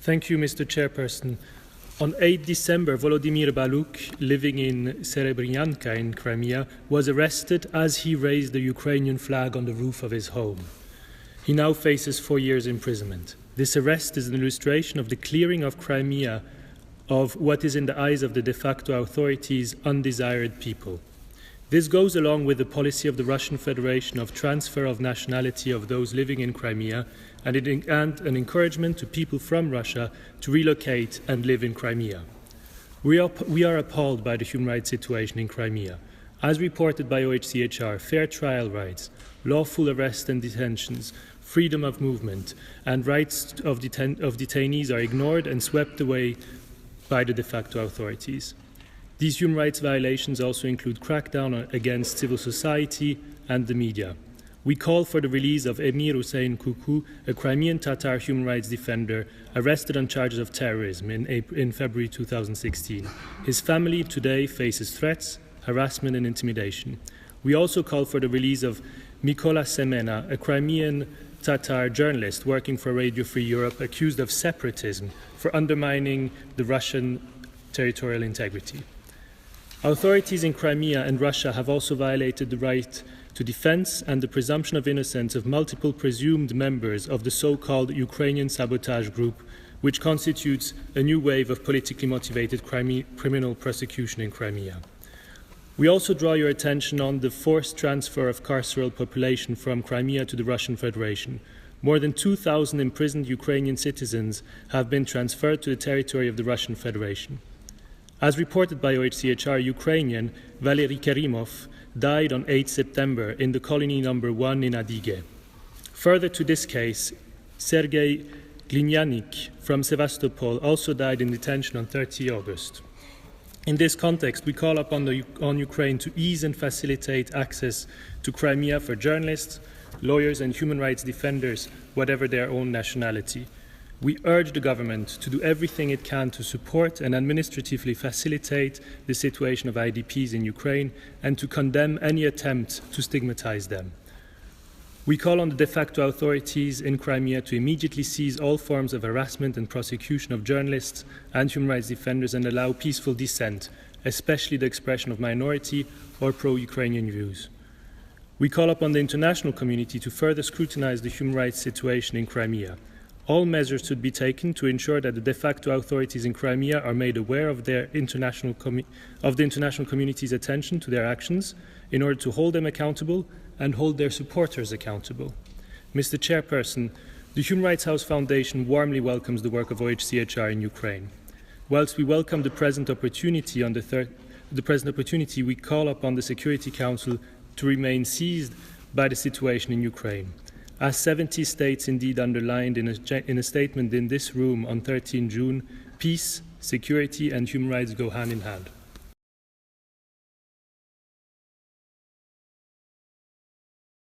Thank you, Mr. Chairperson. On 8 December, Volodymyr Baluk, living in Serebryanka in Crimea, was arrested as he raised the Ukrainian flag on the roof of his home. He now faces 4 years imprisonment. This arrest is an illustration of the clearing of Crimea of what is in the eyes of the de facto authorities undesired people. This goes along with the policy of the Russian Federation of transfer of nationality of those living in Crimea and an encouragement to people from Russia to relocate and live in Crimea. We are appalled by the human rights situation in Crimea. As reported by OHCHR, fair trial rights, lawful arrests and detentions, freedom of movement, and rights of detainees are ignored and swept away by the de facto authorities. These human rights violations also include crackdown against civil society and the media. We call for the release of Emir Hussein Kuku, a Crimean Tatar human rights defender arrested on charges of terrorism in February 2016. His family today faces threats, harassment and intimidation. We also call for the release of Mykola Semena, a Crimean Tatar journalist working for Radio Free Europe accused of separatism for undermining the Russian territorial integrity. Authorities in Crimea and Russia have also violated the right to defense and the presumption of innocence of multiple presumed members of the so-called Ukrainian sabotage group, which constitutes a new wave of politically motivated criminal prosecution in Crimea. We also draw your attention on the forced transfer of carceral population from Crimea to the Russian Federation. More than 2,000 imprisoned Ukrainian citizens have been transferred to the territory of the Russian Federation. As reported by OHCHR, Ukrainian Valery Kerimov died on 8 September in the colony number 1 in Adige. Further to this case, Sergei Glinianik from Sevastopol also died in detention on 30 August. In this context, we call upon Ukraine to ease and facilitate access to Crimea for journalists, lawyers and human rights defenders, whatever their own nationality. We urge the government to do everything it can to support and administratively facilitate the situation of IDPs in Ukraine and to condemn any attempt to stigmatize them. We call on the de facto authorities in Crimea to immediately seize all forms of harassment and prosecution of journalists and human rights defenders and allow peaceful dissent, especially the expression of minority or pro-Ukrainian views. We call upon the international community to further scrutinize the human rights situation in Crimea. All measures should be taken to ensure that the de facto authorities in Crimea are made aware of the international community's attention to their actions in order to hold them accountable and hold their supporters accountable. Mr. Chairperson, the Human Rights House Foundation warmly welcomes the work of OHCHR in Ukraine. Whilst we welcome the present opportunity, we call upon the Security Council to remain seized by the situation in Ukraine. As 70 states indeed underlined in a statement in this room on 13 June, peace, security and human rights go hand in hand.